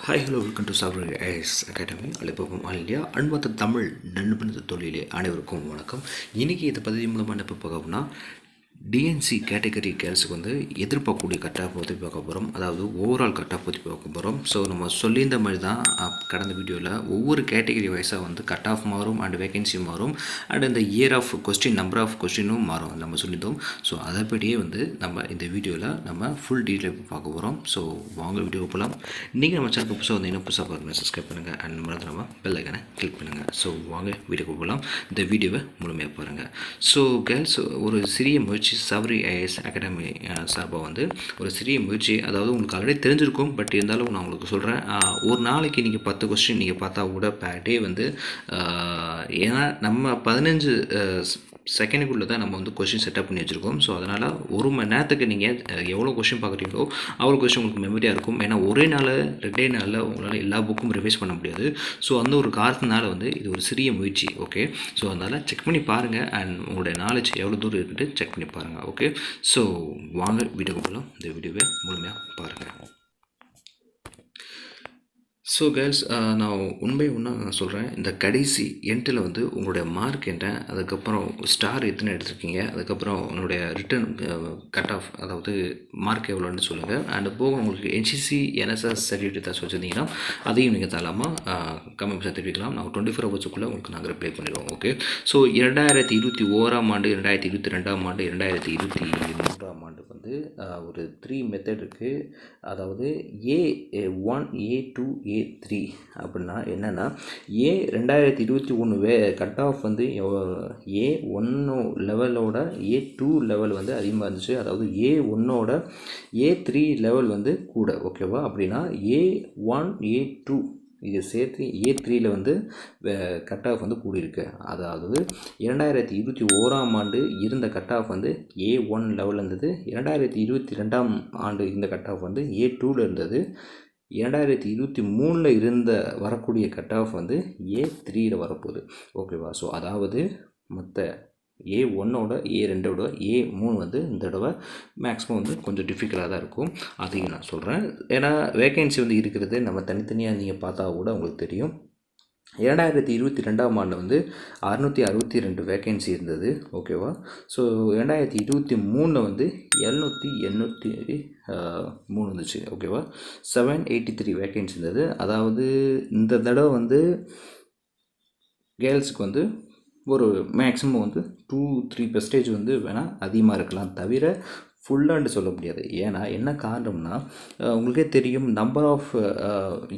Hi hello welcome to சாப்ரி IAS academy அழைப்போம் all India அன்பார்ந்த தமிழ் நண்பனது தொழிலே அனைவருக்கும் வணக்கம். இன்றைக்கி இதை பதிவு மூலமாக என்ன பார்க்கணும்னா டிஎன்சி கேட்டகரி கேர்ள்ஸுக்கு வந்து எதிர்பார்க்கக்கூடிய கட் ஆஃப் பற்றி பார்க்க போகிறோம். அதாவது ஓவரால் கட் ஆஃப் பற்றி பார்க்க போகிறோம். ஸோ நம்ம சொல்லியிருந்த மாதிரி தான் கடந்த வீடியோவில் ஒவ்வொரு கேட்டகரி வைஸாக வந்து கட் ஆஃப் மாறும் அண்ட் வேகன்சி மாறும் அண்ட் இந்த year of question number of கொஸ்டினும் மாறும் நம்ம சொல்லியிருந்தோம். ஸோ அதைப்படியே வந்து நம்ம இந்த வீடியோவில் நம்ம ஃபுல் டீட்டெயில் பார்க்க போகிறோம். ஸோ வாங்க வீடியோ போகலாம். நீங்கள் நம்ம சேனல் புதுசாக வந்து இன்னும் புதுசாக பாருங்கள், சப்ஸ்கிரைப் பண்ணுங்கள் அண்ட் மறந்து நம்ம பெல் ஐக்கானை கிளிக் பண்ணுங்கள். ஸோ வாங்க வீடியோக்கு போகலாம். இந்த வீடியோவை முழுமையாக பாருங்கள். ஸோ கேர்ள்ஸ், ஒரு சிறிய முயற்சி சாப்ரி ஐஏஎஸ் அகாடமி சார்பாக வந்து ஒரு சிறிய முயற்சி, அதாவது உங்களுக்கு ஆல்ரெடி தெரிஞ்சிருக்கும், பட் இருந்தாலும் நான் உங்களுக்கு சொல்கிறேன். ஒரு நாளைக்கு நீங்கள் 10 கொஸ்டின் நீங்கள் பார்த்தா கூட பேர் டே வந்து ஏன்னா நம்ம 15 செகண்டுக்குள்ளே தான் நம்ம வந்து கொஸ்டின் செட்டப் பண்ணி வச்சுருக்கோம். ஸோ அதனால் ஒரு மணி நேரத்துக்கு நீங்கள் எவ்வளோ கொஸ்டின் பார்க்குறீங்களோ அவ்வளோ கொஸ்டின் உங்களுக்கு மெமரியாக இருக்கும். ஏன்னா ஒரே நாள் 2 நாளில் உங்களால் எல்லா புக்கும் ரிவைஸ் பண்ண முடியாது. ஸோ அந்த ஒரு காரணத்தினால வந்து இது ஒரு சிறிய முயற்சி. ஓகே, ஸோ அதனால் செக் பண்ணி பாருங்கள் அண்ட் உங்களுடைய நாலேஜ் எவ்வளோ தூரம் இருக்குட்டு செக் பண்ணி பாருங்கள். ஓகே, ஸோ வாங்க வீடியோக்கு போகலாம். இந்த வீடியோவை முழுமையாக பாருங்கள். ஸோ கேர்ள்ஸ், நான் ஒன்றா சொல்கிறேன். இந்த கடைசி எண்டில் வந்து உங்களுடைய மார்க் என்ன, அதுக்கப்புறம் ஸ்டார் எத்தனை எடுத்திருக்கீங்க, அதுக்கப்புறம் உங்களுடைய ரிட்டன் கட் ஆஃப், அதாவது மார்க் எவ்வளோன்னு சொல்லுங்கள். அண்ட் போக உங்களுக்கு என்சிசி என்எஸ்எஸ் சர்டிஃபிகேட் ஏதாச்சும் வச்சுருந்தீங்கன்னா அதையும் நீங்கள் தாராளமாக கமெண்ட் தெரிவிக்கலாம். நான் 24 ஹவர்ஸுக்குள்ளே உங்களுக்கு நாங்கள் ரிப்ளை பண்ணிடுவோம். ஓகே, ஸோ 2021ஆம் ஆண்டு, 2022ஆம் ஆண்டு, 2023ஆம் ஆண்டு வந்து ஒரு 3 மெத்தட் இருக்குது. அதாவது A1, A2, A3 அப்படின்னா என்னென்னா, A2021 கட் ஆஃப் வந்து A1 லெவலோட A2 லெவல் வந்து அதிகமாக இருந்துச்சு. அதாவது A1ஓட A3 லெவல் வந்து கூட. ஓகேவா? அப்படின்னா A1, A2 இது சேர்த்து A3யில் வந்து கட் ஆஃப் வந்து கூடியிருக்கு. அதாவது 2021ஆம் ஆண்டு இருந்த கட் ஆஃப் வந்து A1 லெவலில் இருந்தது. 2022ஆம் ஆண்டு இந்த கட் ஆஃப் வந்து A2வில் இருந்தது. 2023ல் இருந்த வரக்கூடிய கட் ஆஃப் வந்து A3யில் வரப்போகுது. ஓகேவா? ஸோ அதாவது மற்ற A1ஓட A2ஓட A3 வந்து இந்த தடவை மேக்ஸிமம் வந்து கொஞ்சம் டிஃபிகல்ட்டாக தான் இருக்கும். அதையும் நான் சொல்கிறேன். ஏன்னா வேகன்சி வந்து இருக்கிறது நம்ம தனித்தனியாக நீங்கள் பார்த்தா கூட உங்களுக்கு தெரியும். 2022ஆம் ஆண்டு வந்து 662 வேகன்சி இருந்தது. ஓகேவா? ஸோ 2023ல் வந்து 783 இருந்துச்சு. ஓகேவா? 783 வேகன்சி இருந்தது. அதாவது இந்த தடவை வந்து கேர்ள்ஸுக்கு வந்து ஒரு மேக்ஸிமம் வந்து 2-3% வந்து வேணால் அதிகமாக இருக்கலாம், தவிர ஃபுல்லாண்டு சொல்ல முடியாது. ஏன்னா என்ன காரணம்னா, உங்களுக்கே தெரியும், நம்பர் ஆஃப்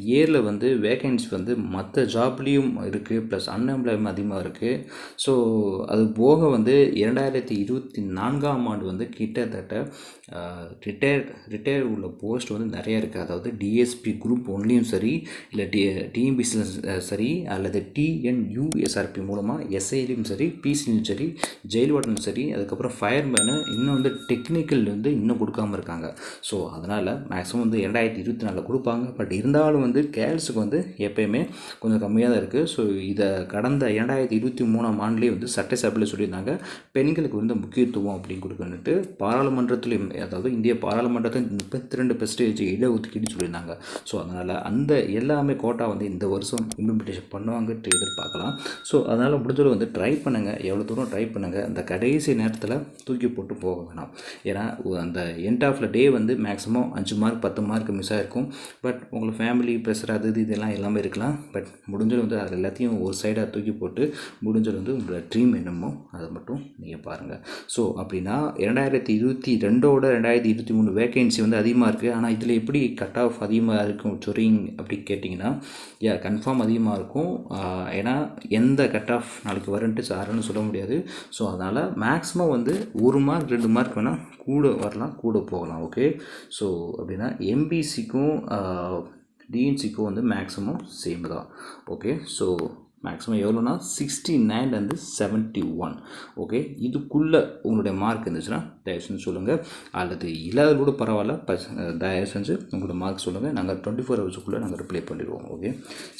இயரில் வந்து வேகன்சி வந்து மற்ற ஜாப்லேயும் இருக்குது, ப்ளஸ் அன்எம்ப்ளாய்மெண்ட் அதிகமாக இருக்குது. ஸோ அது போக வந்து 2024ஆம் ஆண்டு வந்து கிட்டத்தட்ட ரிட்டையர் உள்ள போஸ்ட் வந்து நிறையா இருக்குது. அதாவது டிஎஸ்பி குரூப் ஒன்லேயும் சரி, இல்லை டிஎம்பிசியில் சரி, அல்லது டிஎன்யூஎஸ்ஆர்பி மூலமாக எஸ்ஐலையும் சரி, பிசிலையும் சரி, ஜெயில் வார்டனும் சரி, அதுக்கப்புறம் ஃபயர்மேனு, இன்னும் வந்து டெக்னிக்கல் வந்து இன்னும் கொடுக்காமல் இருக்காங்க. ஸோ அதனால் மேக்ஸிமம் வந்து 2024 கொடுப்பாங்க. பட் இருந்தாலும் வந்து கேர்ள்ஸுக்கு வந்து எப்போயுமே கொஞ்சம் கம்மியாக தான் இருக்குது. ஸோ இதை கடந்த 2023ஆம் ஆண்டுலேயே வந்து சட்டசபையில் சொல்லியிருந்தாங்க, பெண்களுக்கு வந்து முக்கியத்துவம் அப்படின்னு கொடுக்கணுட்டு. பாராளுமன்றத்திலையும், அதாவது இந்திய பாராளுமன்றத்தில் 32% இடஒதுக்கீடு சொல்லியிருந்தாங்க. ஸோ அதனால் அந்த எல்லாமே கோட்டா வந்து இந்த வருஷம் இம்ப்ளிமெண்டேஷன் பண்ணுவாங்கட்டு எதிர்பார்க்கலாம். ஸோ அதனால் முடிஞ்சளவு வந்து ட்ரை பண்ணுங்கள், எவ்வளோ தூரம் ட்ரை பண்ணுங்கள். அந்த கடைசி நேரத்தில் தூக்கி போட்டு போக வேணாம். ஏன்னா அந்த எண்ட் ஆஃப் த டே வந்து மேக்ஸிமம் 5 மார்க் 10 மார்க் மிஸ் ஆகிருக்கும். பட் உங்களுக்கு ஃபேமிலி ப்ரெஷர் அது இதெல்லாம் எல்லாமே இருக்கலாம். பட் முடிஞ்சது வந்து அது எல்லாத்தையும் ஒரு சைடாக தூக்கி போட்டு முடிஞ்சது வந்து உங்களோட ட்ரீம் என்னமோ அதை மட்டும் நீங்கள் பாருங்கள். ஸோ அப்படின்னா 2022ஓட 2023 வேகன்சி வந்து அதிகமாக இருக்குது. ஆனால் இதில் எப்படி கட் ஆஃப் அதிகமாக இருக்கும் சொல்கிறீங்க அப்படி கேட்டிங்கன்னா, கன்ஃபார்ம் அதிகமாக இருக்கும். ஏன்னா எந்த கட் ஆஃப் நாளைக்கு வரும்ன்ட்டு சாருன்னு சொல்ல முடியாது. ஸோ அதனால் மேக்ஸிமம் வந்து 1 மார்க் 2 மார்க் வேணால் கூட வரலாம், கூட போகலாம். ஓகே, ஸோ அப்படின்னா எம்பிசிக்கும் டிஎன்சிக்கும் வந்து மேக்ஸிமம் சேம் தான். ஓகே, ஸோ மேக்ஸிமம் எவ்வளோனா 69 71. ஓகே, இதுக்குள்ளே உங்களுடைய மார்க் இருந்துச்சுன்னா தயவு செஞ்சு சொல்லுங்கள், அல்லது இல்லாத கூட பரவாயில்ல, தயவு செஞ்சு உங்களோட மார்க் சொல்லுங்கள். நாங்கள் 24 ஹவர்ஸுக்குள்ளே நாங்கள் ரிப்ளை பண்ணிடுவோம். ஓகே,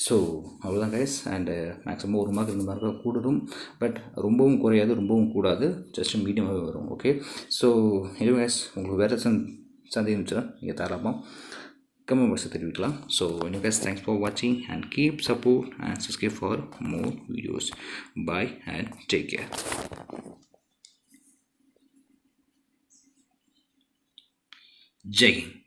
ஸோ அவ்வளோதான் கைஸ். அண்டு மேக்ஸிமம் 1 மார்க் 2 மார்க்காக கூடும். பட் ரொம்பவும் குறையாது, ரொம்பவும் கூடாது, ஜஸ்ட் மீடியமாகவே வரும். ஓகே, ஸோ எனிவே கைஸ், உங்களுக்கு வேறு சந்தேகம் இருந்துச்சுன்னா நீங்கள் தாராளமாக கமெண்ட் பாக்ஸில் தெரிவிக்கலாம். ஸோ guys, தேங்க்ஸ் ஃபார் வாட்சிங் and keep support and subscribe for more videos. Bye and take care. Jai Hind.